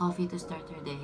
coffee to start her day.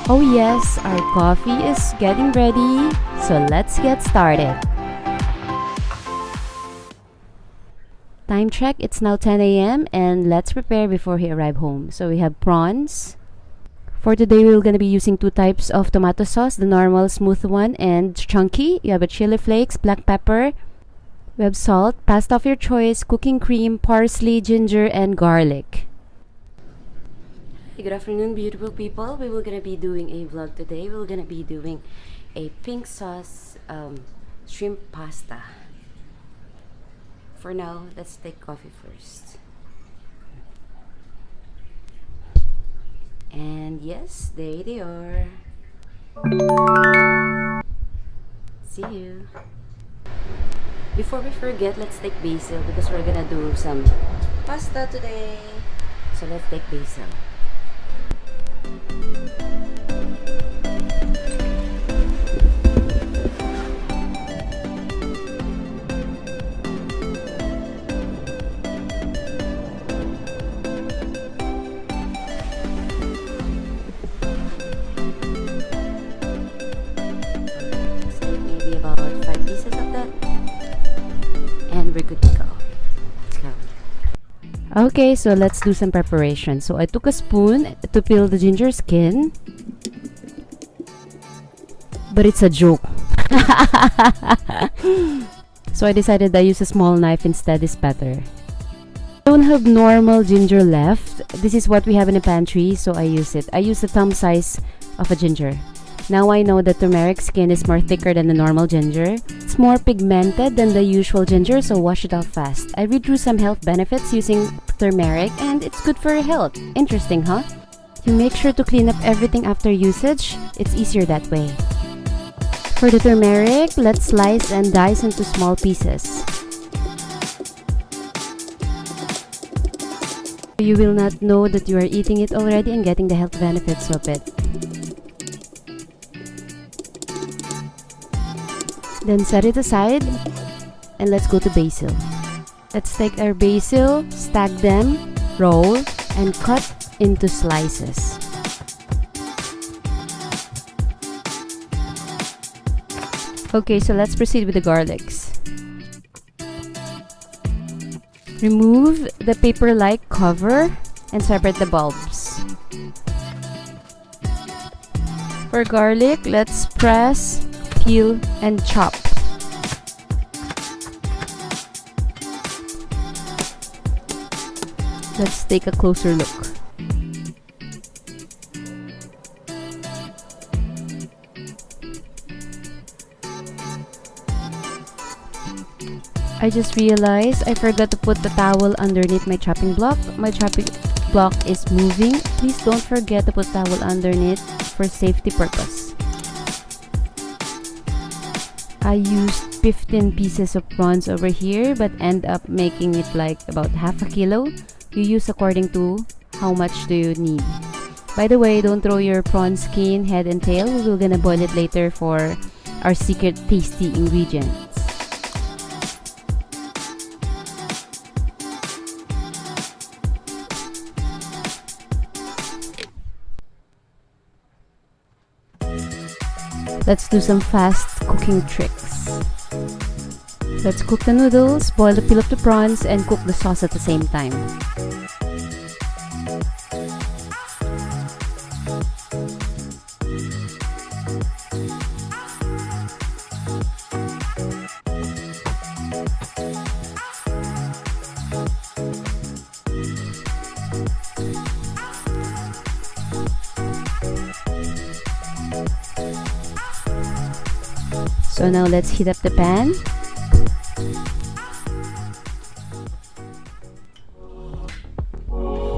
Oh yes, our coffee is getting ready, so let's get started. Time check, it's now 10 a.m. and let's prepare before he arrive home. So we have prawns. For today, we're going to be using two types of tomato sauce, the normal smooth one and chunky. You have a chili flakes, black pepper. We have salt, pasta of your choice, cooking cream, parsley, ginger, and garlic. Good afternoon, beautiful people. We were gonna be doing a vlog today. We're gonna be doing a pink sauce shrimp pasta. For now, let's take coffee first. And yes, there they are. See you. Before we forget, let's take basil because we're gonna do some pasta today. So let's take basil. Let's take maybe about 5 pieces of that, and we're good to go. Let's go. Okay, so let's do some preparation. So I took a spoon to peel the ginger skin, but it's a joke. So I decided I use a small knife instead, is better. I don't have normal ginger left. This is what we have in the pantry, so I use it. I use the thumb size of a ginger. Now I know that turmeric skin is more thicker than the normal ginger. It's more pigmented than the usual ginger, so wash it off fast. I read through some health benefits using turmeric, and it's good for your health. Interesting, huh? You make sure to clean up everything after usage. It's easier that way. For the turmeric, let's slice and dice into small pieces. You will not know that you are eating it already and getting the health benefits of it. Then set it aside and let's go to basil. Let's take our basil, stack them, roll, and cut into slices. Okay, so let's proceed with the garlics. Remove the paper-like cover and separate the bulbs. For garlic, let's press, peel, and chop. Let's take a closer look. I just realized I forgot to put the towel underneath my chopping block. My chopping block is moving. Please don't forget to put towel underneath for safety purpose. I used 15 pieces of prawns over here, but end up making it like about half a kilo. You use according to how much do you need. By the way, don't throw your prawn skin, head, and tail. We're gonna boil it later for our secret tasty ingredients. Let's do some fast cooking tricks. Let's cook the noodles, boil the peel of the prawns, and cook the sauce at the same time. So now let's heat up the pan.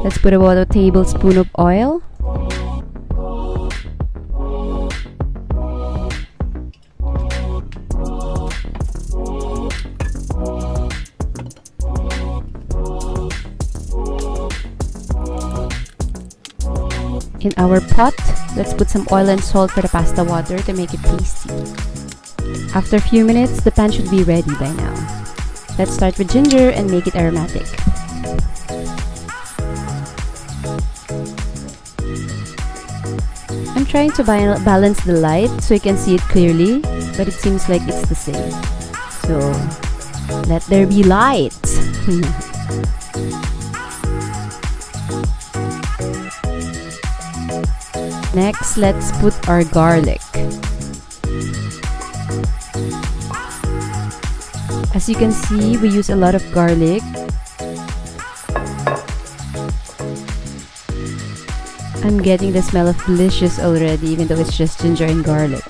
Let's put about a tablespoon of oil. In our pot, let's put some oil and salt for the pasta water to make it tasty. After a few minutes, the pan should be ready by now. Let's start with ginger and make it aromatic. I'm trying to balance the light so you can see it clearly, but it seems like it's the same. So, let there be light! Next, let's put our garlic. As you can see, we use a lot of garlic. I'm getting the smell of delicious already, even though it's just ginger and garlic.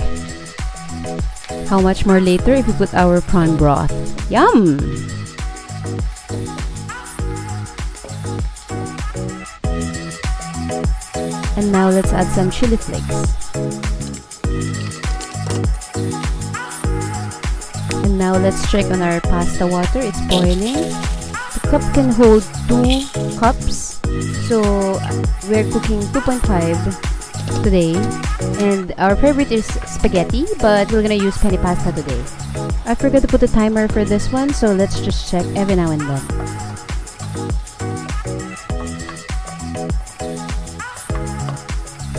How much more later if we put our prawn broth? Yum! And now let's add some chili flakes. And now let's check on our pasta water. It's boiling. The cup can hold 2 cups. So we're cooking 2.5 today. And our favorite is spaghetti, but we're gonna use penne pasta today. I forgot to put a timer for this one, so let's just check every now and then.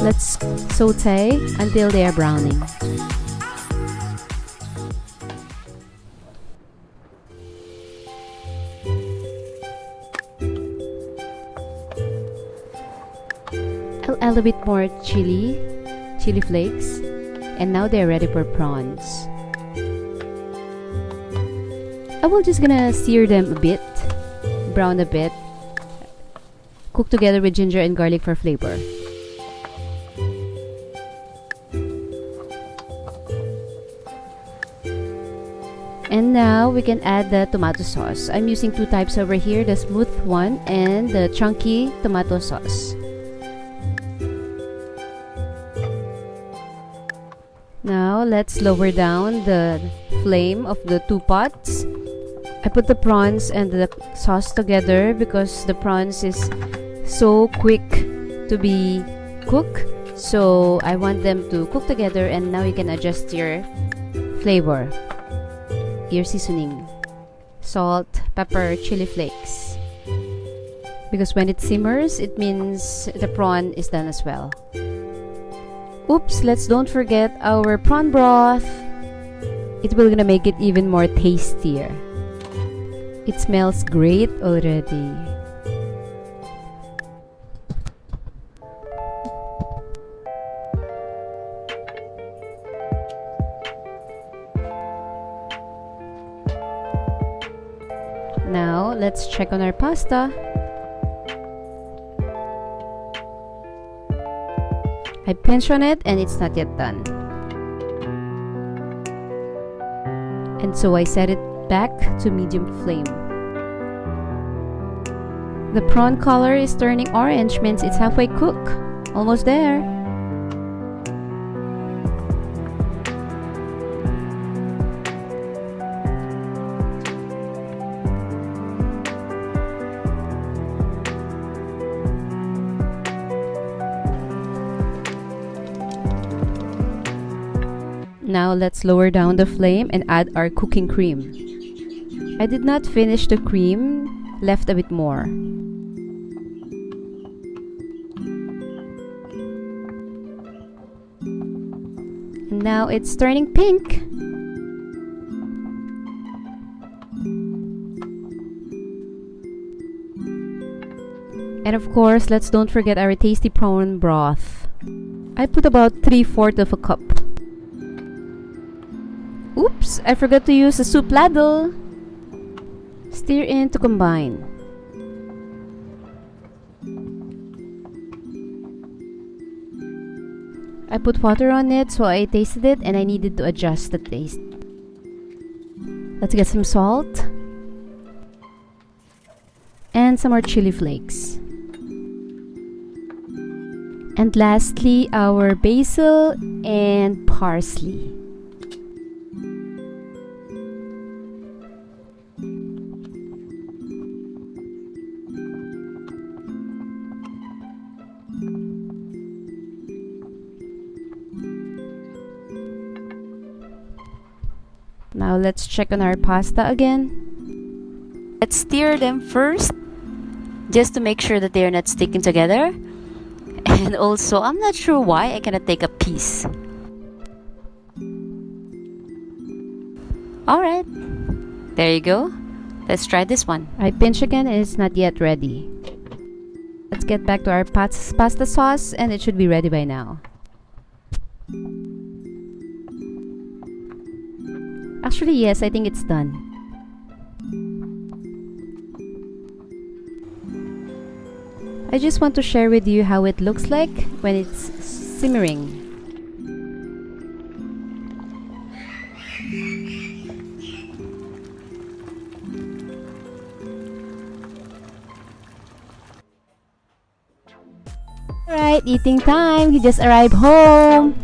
Let's saute until they are browning. I'll add a bit more chili flakes, and now they're ready for prawns. I will just gonna sear them a bit, brown a bit, cook together with ginger and garlic for flavor. And now we can add the tomato sauce. I'm using 2 types over here, the smooth one and the chunky tomato sauce. Now let's lower down the flame of the 2 pots. I put the prawns and the sauce together because the prawns is so quick to be cooked. So I want them to cook together, and now you can adjust your flavor. Your seasoning, salt, pepper, chili flakes, because when it simmers it means the prawn is done as well. Oops, let's don't forget our prawn broth. It will gonna make it even more tastier. It smells great already. Now, let's check on our pasta. I pinch on it and it's not yet done. And so I set it back to medium flame. The prawn color is turning orange, means it's halfway cooked. Almost there. Now let's lower down the flame and add our cooking cream. I did not finish the cream, left a bit more. And now it's turning pink. And of course, let's don't forget our tasty prawn broth. I put about 3/4 of a cup. Oops, I forgot to use a soup ladle. Stir in to combine. I put water on it, so I tasted it and I needed to adjust the taste. Let's get some salt and some more chili flakes. And lastly, our basil and parsley. Now let's check on our pasta again. Let's stir them first, just to make sure that they are not sticking together. And also, I'm not sure why I cannot take a piece. Alright, there you go. Let's try this one. I pinch again and it's not yet ready. Let's get back to our pasta sauce and it should be ready by now. Actually, yes, I think it's done. I just want to share with you how it looks like when it's simmering. Alright, eating time. He just arrived home.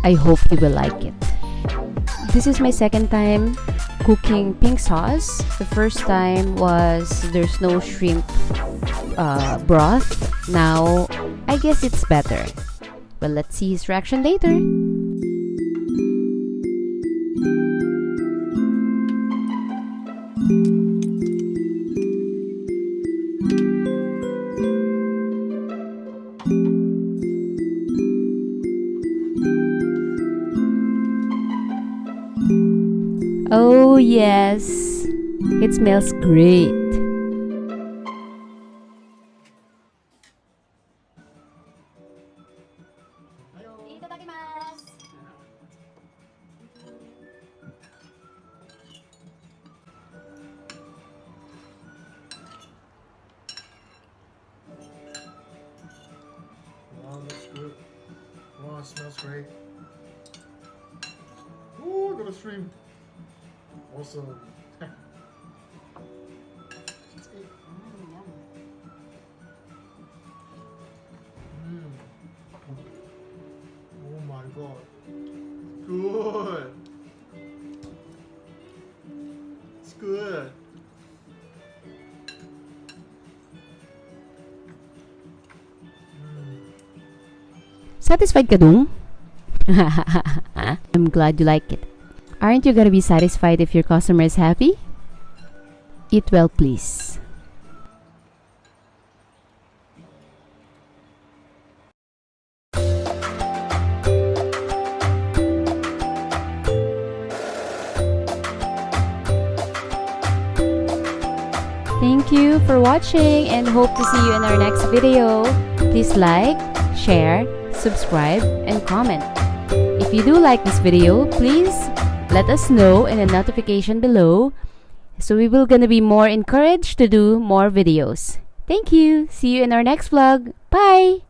I hope he will like it. This is my second time cooking pink sauce. The first time was there's no shrimp broth. Now I guess it's better. Well, let's see his reaction later. Oh yes, it smells great. Wow, that's good. Wow, it smells great. Ooh, I got a stream. Awesome. Oh my god. Good. It's good. Satisfied ka dong? I'm glad you like it. Aren't you gonna be satisfied if your customer is happy? Eat well, please. Thank you for watching and hope to see you in our next video. Please like, share, subscribe, and comment. If you do like this video, please let us know in a notification below, so we will gonna be more encouraged to do more videos. Thank you. See you in our next vlog. Bye.